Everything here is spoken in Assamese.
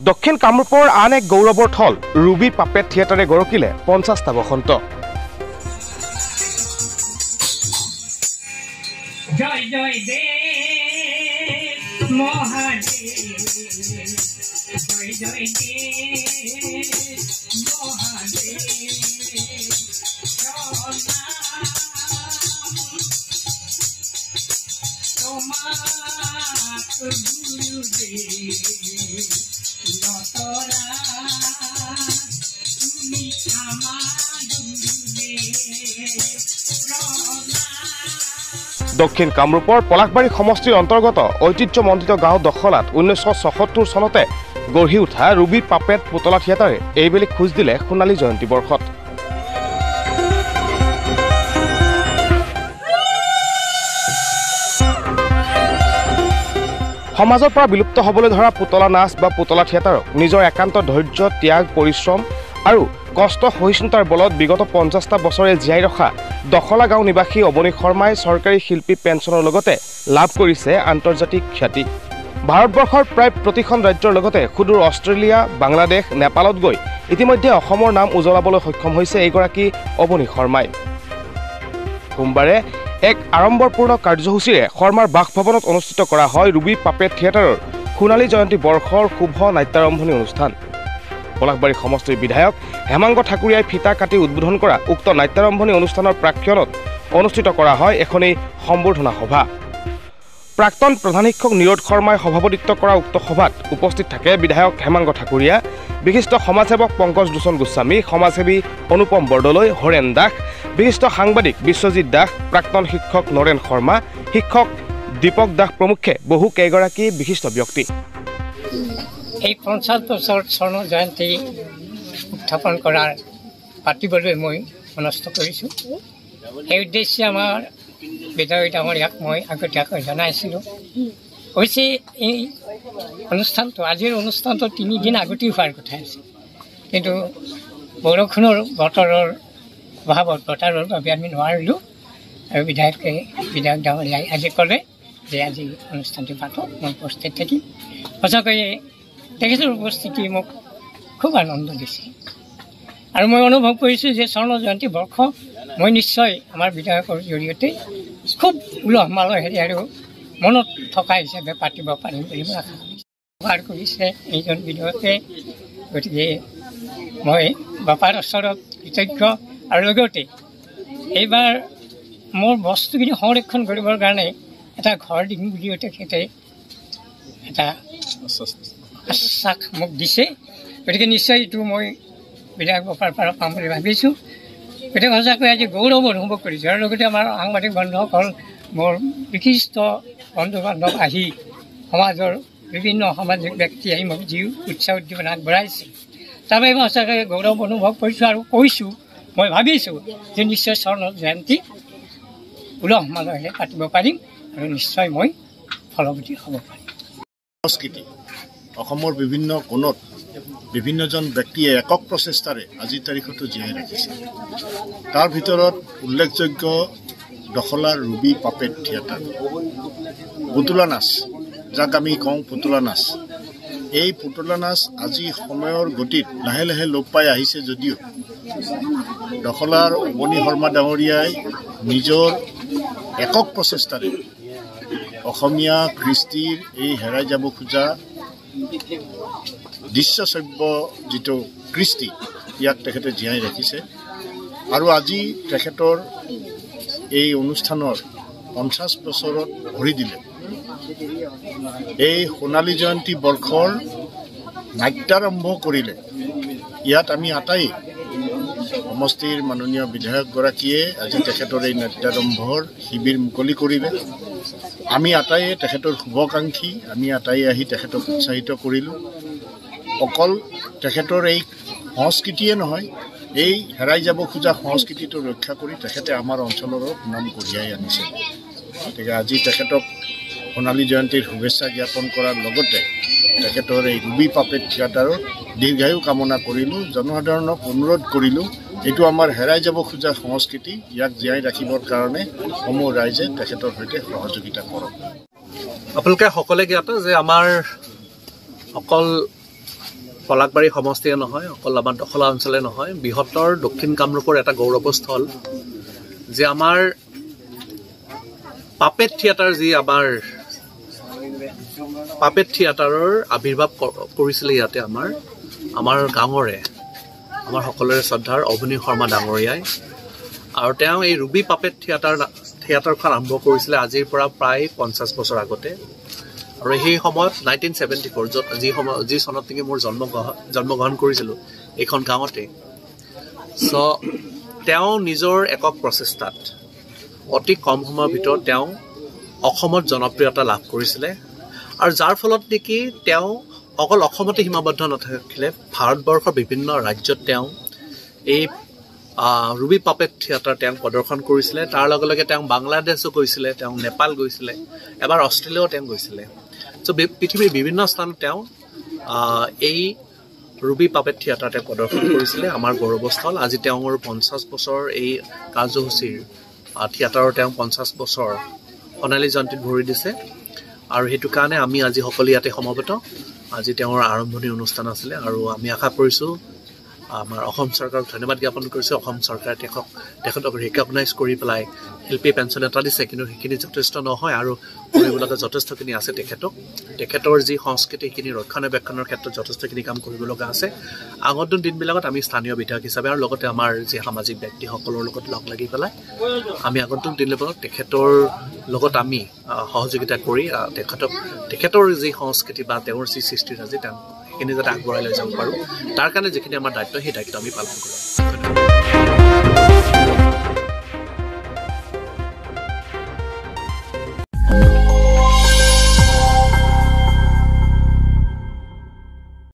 দক্ষিণ কামৰূপৰ আন এক গৌৰৱৰ থল ৰুবি পাপেট থিয়েটাৰে গৰকিলে 50টা বসন্ত। জয় জয় দেৱ মহাদেৱ জয় জয় দেৱ মহাদেৱ দক্ষিণ কামৰূপৰ পলাশবাৰী সমষ্টিৰ অন্তৰ্গত ঐতিহ্যমণ্ডিত গাঁও দখলাত 1976 চনতে গঢ়ি উঠা ৰুবি পাপেট পুতলা থিয়েটাৰে এইবেলি খোজ দিলে সোণালী জয়ন্তী বৰ্ষত। সমাজৰ পৰা বিলুপ্ত হ'বলৈ ধৰা পুতলা নাচ বা পুতলা থিয়েটাৰক নিজৰ একান্ত ধৈৰ্য, ত্যাগ, পৰিশ্ৰম আৰু কষ্ট সহিষ্ণুতাৰ বলত বিগত 50টা বছৰে জীয়াই ৰখা দখলা গাঁও নিবাসী অৱনী শৰ্মাই চৰকাৰী শিল্পী পেঞ্চনৰ লগতে লাভ কৰিছে আন্তৰ্জাতিক খ্যাতি। ভাৰতবৰ্ষৰ প্ৰায় প্ৰতিখন ৰাজ্যৰ লগতে সুদূৰ অষ্ট্ৰেলিয়া, বাংলাদেশ, নেপালত গৈ ইতিমধ্যে অসমৰ নাম উজ্বলাবলৈ সক্ষম হৈছে এইগৰাকী অৱনী শৰ্মাই। সোমবাৰে এক আড়ম্বৰপূৰ্ণ কাৰ্যসূচীৰে শৰ্মাৰ বাসভৱনত অনুষ্ঠিত কৰা হয় ৰুবি পাপেট থিয়েটাৰৰ সোণালী জয়ন্তী বৰ্ষৰ শুভ নাট্যাৰম্ভণি অনুষ্ঠান। পলাশবাৰী সমষ্টিৰ বিধায়ক হেমাংগ ঠাকুৰীয়াই ফিতা কাটি উদ্বোধন কৰা উক্ত নাট্যাৰম্ভণি অনুষ্ঠানৰ প্ৰাক্ষণত অনুষ্ঠিত কৰা হয় এখনি সম্বৰ্ধনা সভা। প্ৰাক্তন প্ৰধান শিক্ষক নীৰদ শৰ্মাই সভাপতিত্ব কৰা উক্ত সভাত উপস্থিত থাকে বিধায়ক হেমাংগ ঠাকুৰীয়া, বিশিষ্ট সমাজসেৱক পংকজ লোচন গোস্বামী, সমাজসেৱী অনুপম বৰদলৈ, হৰেণ দাস, বিশিষ্ট সাংবাদিক বিশ্বজিৎ দাস, প্ৰাক্তন শিক্ষক নৰেন শৰ্মা, শিক্ষক দীপক দাস প্ৰমুখ্যে বহু কেইগৰাকী বিশিষ্ট ব্যক্তি। এই 50 বছৰ স্বৰ্ণ জয়ন্তী উত্থাপন কৰাৰ পাতিবলৈ মই মনস্থ কৰিছোঁ। সেই উদ্দেশ্যে আমাৰ বিধায়ক ডাঙৰীয়াক মই আগতীয়াকৈ জনাইছিলোঁ। হৈছে এই অনুষ্ঠানটো, আজিৰ অনুষ্ঠানটো 3 দিন আগতেই হোৱাৰ কথা আছিল, কিন্তু বৰষুণৰ বতৰৰ বতৰৰ বাবে আমি নোৱাৰিলোঁ। আৰু বিধায়ক ডাঙৰীয়াই আজি ক'লে যে আজি অনুষ্ঠানটো পাতক, মই উপস্থিত থাকিম। সঁচাকৈয়ে তেখেতৰ উপস্থিতি মোক খুব আনন্দ দিছে আৰু মই অনুভৱ কৰিছোঁ যে স্বৰ্ণ জয়ন্তী বৰ্ষ মই নিশ্চয় আমাৰ বিধায়কৰ জৰিয়তে খুব উলহ মালহেৰে আৰু মনত থকা হিচাপে পাতিব পাৰিম বুলি মই আশা কৰিছোঁ। ব্যৱহাৰ কৰিছে এইজন বিধায়কে, গতিকে মই বাপাৰ ওচৰত কৃতজ্ঞ। আৰু লগতে এইবাৰ মোৰ বস্তুখিনি সংৰক্ষণ কৰিবৰ কাৰণে এটা ঘৰ দিম বুলিও তেখেতে এটা আশ্বাস মোক দিছে। গতিকে নিশ্চয় এইটো মই বিধায়ক বাপাৰ পৰা পাম বুলি ভাবিছোঁ। গতিকে সঁচাকৈ আজি গৌৰৱ অনুভৱ কৰিছোঁ। আৰু লগতে আমাৰ সাংবাদিক বন্ধুসকল, মোৰ বিশিষ্ট বন্ধু বান্ধৱ আহি, সমাজৰ বিভিন্ন সামাজিক ব্যক্তি আহি মোক যি উৎসাহ উদ্দীপনা আগবঢ়াইছে, তাৰ বাবে মই সঁচাকৈ গৌৰৱ অনুভৱ কৰিছোঁ। আৰু কৈছোঁ, মই ভাবিছোঁ যে নিশ্চয় স্বৰ্ণ জয়ন্তী উলহ মালহেৰে পাতিব পাৰিম আৰু নিশ্চয় মই ফলৱতী হ'ব পাৰিম। সংস্কৃতি অসমৰ বিভিন্ন কোণত বিভিন্নজন ব্যক্তিয়ে একক প্ৰচেষ্টাৰে আজিৰ তাৰিখতো জীয়াই ৰাখিছে। তাৰ ভিতৰত উল্লেখযোগ্য দখলাৰ ৰুবি পাপেট থিয়েটাৰ, পুতলা নাচ, যাক আমি কওঁ পুতলা নাচ। এই পুতলা নাচ আজি সময়ৰ গতিত লাহে লাহে লোপ পাই আহিছে যদিও দখলাৰ অৱনী শৰ্মা ডাঙৰীয়াই নিজৰ একক প্ৰচেষ্টাৰে অসমীয়া কৃষ্টিৰ এই হেৰাই যাব খোজা দৃশ্যশ্ৰব্য যিটো কৃষ্টি, ইয়াক তেখেতে জীয়াই ৰাখিছে। আৰু আজি তেখেতৰ এই অনুষ্ঠানৰ 50 বছৰত ভৰি দিলে এই সোণালী জয়ন্তী বৰ্ষৰ নাট্যাৰম্ভ কৰিলে। ইয়াত আমি আটাই সমষ্টিৰ মাননীয় বিধায়কগৰাকীয়ে আজি তেখেতৰ এই নাট্যাৰম্ভৰ শিবিৰ মুকলি কৰিলে। আমি আটাইয়ে তেখেতৰ শুভাকাংক্ষী, আমি আটাইয়ে আহি তেখেতক উৎসাহিত কৰিলোঁ। অকল তেখেতৰ এই সংস্কৃতিয়ে নহয়, এই হেৰাই যাব খোজা সংস্কৃতিটো ৰক্ষা কৰি তেখেতে আমাৰ অঞ্চলৰ নাম কঢ়িয়াই আনিছে। গতিকে আজি তেখেতক সোণালী জয়ন্তীৰ শুভেচ্ছা জ্ঞাপন কৰাৰ লগতে তেখেতৰ এই ৰুবি পাপেট থিয়েটাৰৰ দীৰ্ঘায়ু কামনা কৰিলোঁ। জনসাধাৰণক অনুৰোধ কৰিলোঁ, এইটো আমাৰ হেৰাই যাব খোজা সংস্কৃতি, ইয়াক জীয়াই ৰাখিবৰ কাৰণে সমূহ ৰাইজে তেখেতৰ সৈতে সহযোগিতা কৰক। আপোনালোকে সকলোৱে জ্ঞাত যে আমাৰ অকল পলাকবাৰী সমষ্টিয়ে নহয়, অকল আমাৰ দখলা অঞ্চলে নহয়, বৃহত্তৰ দক্ষিণ কামৰূপৰ এটা গৌৰৱস্থল যে আমাৰ পাপেট থিয়েটাৰ, যি আমাৰ পাপেট থিয়েটাৰৰ আৱিৰ্ভাৱ কৰিছিলে ইয়াতে আমাৰ গাঁৱৰে আমাৰ সকলোৰে শ্ৰদ্ধাৰ অৱনী শৰ্মা ডাঙৰীয়াই। আৰু তেওঁ এই ৰুবি পাপেট থিয়েটাৰখন আৰম্ভ কৰিছিলে আজিৰ পৰা প্ৰায় 50 বছৰ আগতে। আৰু সেই সময়ত 1974 যি চনত নেকি মোৰ জন্মগ্ৰহণ কৰিছিলোঁ এইখন গাঁৱতে। তেওঁ নিজৰ একক প্ৰচেষ্টাত অতি কম সময়ৰ ভিতৰত তেওঁ অসমত জনপ্ৰিয়তা লাভ কৰিছিলে। আৰু যাৰ ফলত নেকি তেওঁ অকল অসমতে সীমাবদ্ধ নাথাকিলে, ভাৰতবৰ্ষৰ বিভিন্ন ৰাজ্যত তেওঁ এই ৰুবি পাপেট থিয়েটাৰ তেওঁ প্ৰদৰ্শন কৰিছিলে। তাৰ লগে লগে তেওঁ বাংলাদেশো গৈছিলে, তেওঁ নেপাল গৈছিলে, এবাৰ অষ্ট্ৰেলিয়াও তেওঁ গৈছিলে। পৃথিৱীৰ বিভিন্ন স্থানত তেওঁ এই ৰুবি পাপেট থিয়েটাৰ তেওঁ প্ৰদৰ্শন কৰিছিলে। আমাৰ গৌৰৱস্থল আজি তেওঁৰ 50 বছৰ এই কাৰ্যসূচীৰ থিয়েটাৰৰ তেওঁ 50 বছৰ সোণালী জয়ন্তীত ভৰি দিছে। আৰু সেইটো কাৰণে আমি আজি সকলো ইয়াতে সমবেত। আজি তেওঁৰ আৰম্ভণি অনুষ্ঠান আছিলে আৰু আমি আশা কৰিছোঁ, আমাৰ অসম চৰকাৰক ধন্যবাদ জ্ঞাপন কৰিছোঁ। অসম চৰকাৰে তেখেতক ৰিকগনাইজ কৰি পেলাই শিল্পী পেঞ্চন এটা দিছে, কিন্তু সেইখিনি যথেষ্ট নহয় আৰু কৰিবলগা যথেষ্টখিনি আছে। তেখেতৰ যি সংস্কৃতি সেইখিনি ৰক্ষণাবেক্ষণৰ ক্ষেত্ৰত যথেষ্টখিনি কাম কৰিব লগা আছে। আগন্তুক দিনবিলাকত আমি স্থানীয় বিধায়ক হিচাপে আৰু লগতে আমাৰ যি সামাজিক ব্যক্তিসকলৰ লগত লগ লাগি পেলাই আমি আগন্তুক দিনবিলাকত তেখেতৰ লগত আমি সহযোগিতা কৰি তেখেতৰ যি সংস্কৃতি বা তেওঁৰ যি সৃষ্টিৰাজি সেইখিনি যাতে আগবঢ়াই লৈ যাব পাৰোঁ, তাৰ কাৰণে যিখিনি আমাৰ দায়িত্ব সেই দায়িত্ব আমি পালন কৰোঁ। ধন্যবাদ।